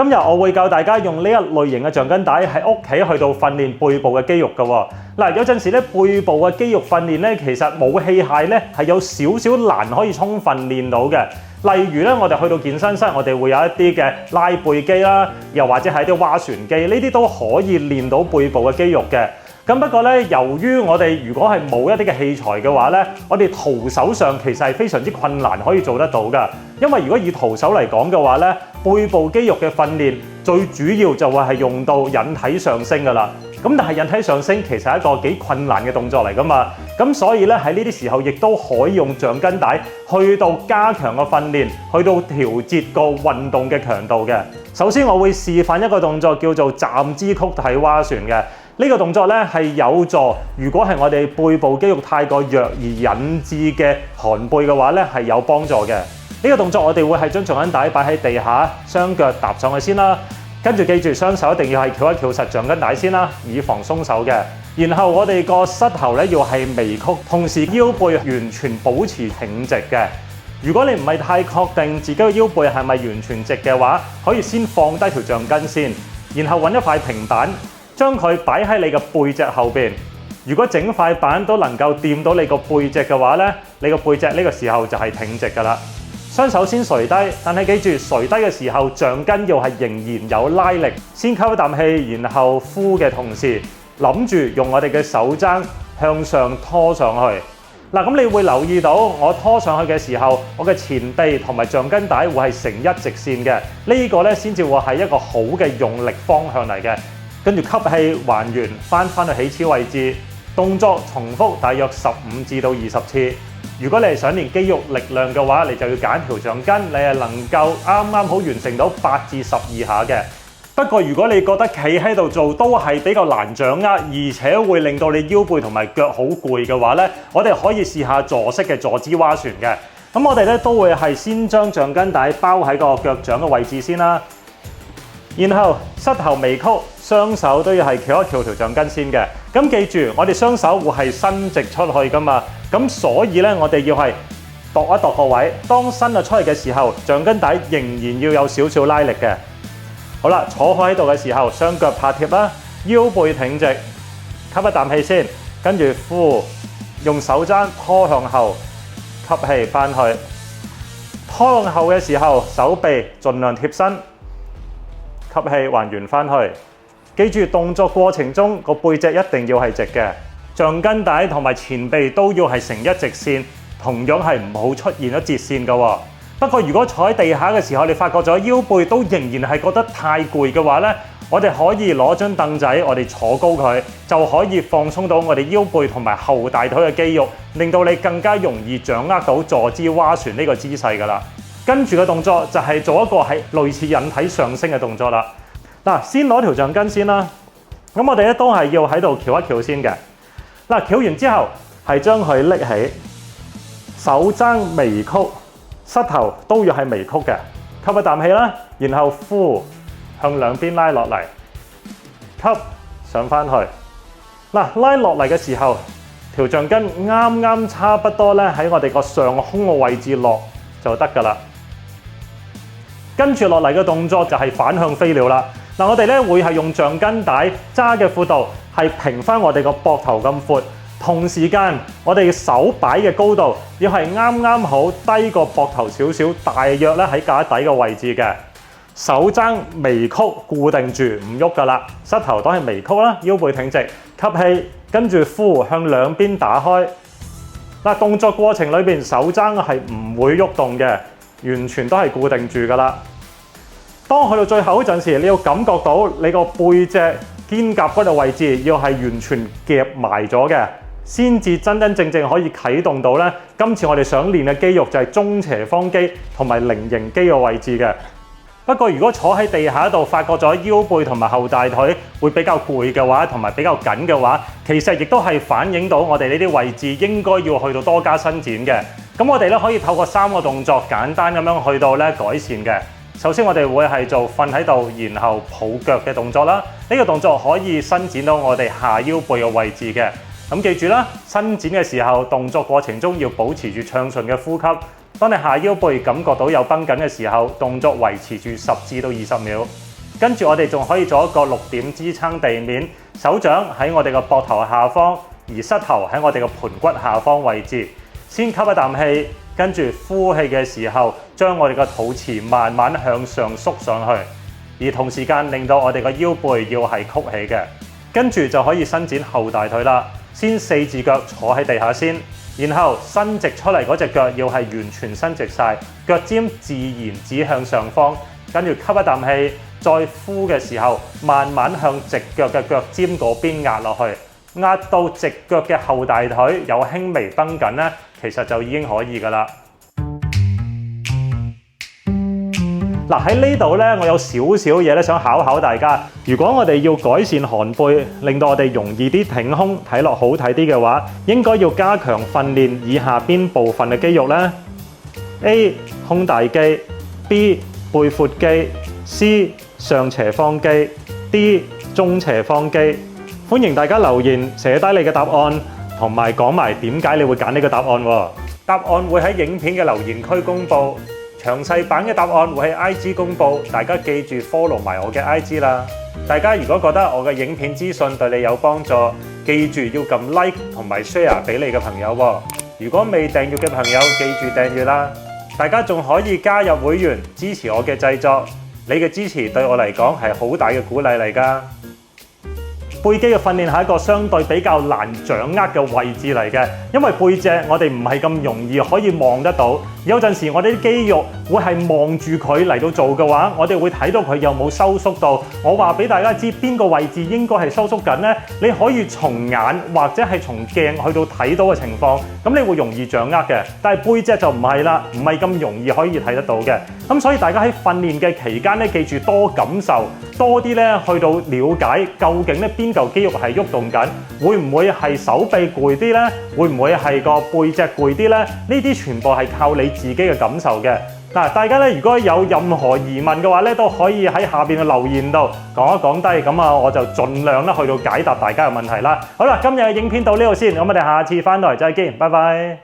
今日我會教大家用呢一類型嘅橡筋帶喺屋企去到訓練背部嘅肌肉嘅喎。嗱，有陣時咧背部嘅肌肉訓練咧，其實冇器械咧係有少少難可以充分練到嘅。例如咧，我哋去到健身室，我哋會有一啲嘅拉背機啦，又或者係一啲划船機，呢啲都可以練到背部嘅肌肉嘅。咁不過咧，由於我哋如果係冇一啲嘅器材嘅話咧，我哋徒手上其實係非常之困難可以做得到㗎。因為如果以徒手嚟講嘅話咧，背部肌肉嘅訓練最主要就會係用到引體上升㗎啦。咁但係引體上升其實係一個幾困難嘅動作嚟㗎嘛。咁所以咧喺呢啲時候亦都可以用橡筋帶去到加強個訓練，去到調節個運動嘅強度嘅。首先我會示範一個動作叫做站姿曲體划船嘅。呢個動作咧係有助，如果係我哋背部肌肉太過弱而引致嘅寒背嘅話咧，係有幫助嘅。呢個動作我哋會係將橡筋帶擺喺地下，雙腳踏上去先啦。跟住記住雙手一定要係翹一翹實橡筋帶先啦，以防鬆手嘅。然後我哋個膝頭咧要係微曲，同時腰背完全保持挺直嘅。如果你唔係太確定自己嘅腰背係咪完全直嘅話，可以先放低條橡筋先，然後揾一塊平板，將佢擺喺你嘅背脊後邊。如果整塊板都能夠掂到你個背脊嘅話咧，你個背脊呢個時候就係挺直㗎啦。雙手先垂低，但係記住垂低嘅時候，橡筋要係仍然有拉力。先吸一啖氣，然後呼嘅同時，諗住用我哋嘅手踭向上拖上去。嗱，咁你會留意到我拖上去嘅時候，我嘅前臂同埋橡筋帶會係成一直線嘅。呢個咧先至會係一個好嘅用力方向嚟嘅。跟住吸氣還原，翻去起始位置，動作重複大約15至到20次。如果你係想練肌肉力量嘅話，你就要揀條橡筋，你係能夠啱啱好完成到8至12下嘅。不過如果你覺得企喺度做都係比較難掌握，而且會令到你腰背同埋腳好攰嘅話咧，我哋可以試下坐式嘅坐姿划船嘅。咁我哋咧都會係先將橡筋帶包喺個腳掌嘅位置先啦，然後膝頭微曲，雙手都要係翹一翹條橡筋先嘅。咁記住，我哋雙手會係伸直出去噶嘛，咁所以咧我哋要係度一度個位，當伸咗出去嘅時候，橡筋帶仍然要有少少拉力嘅。好啦，坐開喺度嘅時候，雙腳拍貼啦，腰背挺直，吸一啖氣先，跟住呼，用手踭拖向後，吸氣翻去，拖向後嘅時候，手臂盡量貼身，吸氣還原翻去。記住動作過程中個背脊一定要係直嘅，橡筋帶同埋前臂都要係成一直線，同樣係唔好出現咗截線嘅喎。不過如果坐喺地下嘅時候，你發覺咗腰背都仍然係覺得太攰嘅話咧，我哋可以攞張凳仔，我哋坐高佢，就可以放鬆到我哋腰背同埋後大腿嘅肌肉，令到你更加容易掌握到坐姿划船呢個姿勢㗎啦。跟住嘅動作就係做一個係類似引體上升嘅動作啦。嗱，先攞條橡筋先啦。咁我哋咧都係要喺度翹一翹先嘅。嗱，翹完之後係將佢拎起，手踭微曲。膝頭都要係微曲嘅，吸一啖氣啦，然後呼向兩邊拉落嚟，吸上翻去。嗱，拉落嚟嘅時候，條橡筋啱啱差不多咧喺我哋個上胸嘅位置落就得㗎啦。跟住落嚟嘅動作就係反向飛鳥啦。嗱，我哋咧會係用橡筋帶揸嘅闊度係平翻我哋個膊頭咁闊。同時間，我哋手擺嘅高度要係啱啱好低過膊頭少少，大約咧喺架底嘅位置嘅。手踭微曲固定住唔喐㗎啦，膝頭都係微曲啦，腰背挺直，吸氣，跟住呼向兩邊打開。嗱，動作過程裏邊手踭係唔會喐動嘅，完全都係固定住㗎啦。當去到最後嗰陣時，你要感覺到你個背脊肩胛骨嘅位置要係完全夾埋咗嘅。先至真真正正可以啟動到咧，今次我哋想練嘅肌肉就係中斜方肌同埋菱形肌嘅位置嘅。不過如果坐喺地下度發覺咗腰背同埋後大腿會比較攰嘅話，同埋比較緊嘅話，其實亦都係反映到我哋呢啲位置應該要去到多加伸展嘅。咁我哋咧可以透過3個動作簡單咁樣去到咧改善嘅。首先我哋會係做瞓喺度，然後抱腳嘅動作啦。呢個動作可以伸展到我哋下腰背嘅位置嘅。咁記住啦，伸展嘅時候，動作過程中要保持住暢順嘅呼吸。當你下腰背感覺到有繃緊嘅時候，動作維持住10至到20秒。跟住我哋仲可以做一個6點支撐地面，手掌喺我哋嘅膊頭下方，而膝頭喺我哋嘅盤骨下方位置。先吸一啖氣，跟住呼氣嘅時候，將我哋嘅肚臍慢慢向上縮上去，而同時間令到我哋嘅腰背要係曲起嘅。跟住就可以伸展後大腿啦。先4字腳坐喺地下先，然後伸直出嚟嗰隻腳要係完全伸直晒，腳尖自然指向上方。跟住吸一啖氣，再呼嘅時候，慢慢向直腳嘅腳尖嗰邊壓落去，壓到直腳嘅後大腿有輕微繃緊咧，其實就已經可以㗎啦。嗱，喺呢度咧，我有少少嘢咧想考考大家。如果我哋要改善寒背，令到我哋容易啲挺胸，睇落好睇啲嘅話，應該要加強訓練以下邊部分嘅肌肉呢？ A. 胸大肌 B. 背闊肌 C. 上斜方肌 D. 中斜方肌。歡迎大家留言寫低你嘅答案，同埋講埋點解你會揀呢個答案喎。答案會喺影片嘅留言區公佈。詳細版嘅答案會喺 IG 公佈，大家記住 follow 埋我嘅 IG 啦。大家如果覺得我嘅影片資訊對你有幫助，記住要撳 like 同埋 share 俾你嘅朋友喎。如果未訂閱嘅朋友，記住訂閱啦。大家仲可以加入會員支持我嘅製作，你嘅支持對我嚟講係好大嘅鼓勵嚟㗎。背肌嘅訓練係一個相對比較難掌握嘅位置嚟嘅，因為背脊我哋唔係咁容易可以望得到，有陣時我哋啲肌肉會係望住佢嚟到做嘅話，我哋會睇到佢有冇收縮到。我話俾大家知邊個位置應該係收縮緊呢？你可以從眼或者係從鏡去到睇到嘅情況，咁你會容易掌握嘅。但係背脊就唔係啦，唔係咁容易可以睇得到嘅。咁所以大家喺訓練嘅期間咧，記住多感受，多啲咧去到了解究竟咧邊嚿肌肉係喐動緊，會唔會係手臂攰啲呢？會唔會係個背脊攰啲呢？呢啲全部係靠你自己嘅感受嘅。嗱，大家咧如果有任何疑問嘅話咧，都可以喺下邊嘅留言度講一講低，咁我就盡量咧去到解答大家嘅問題啦。好啦，今日嘅影片到呢度先，咁我哋下次翻到嚟再見，拜拜。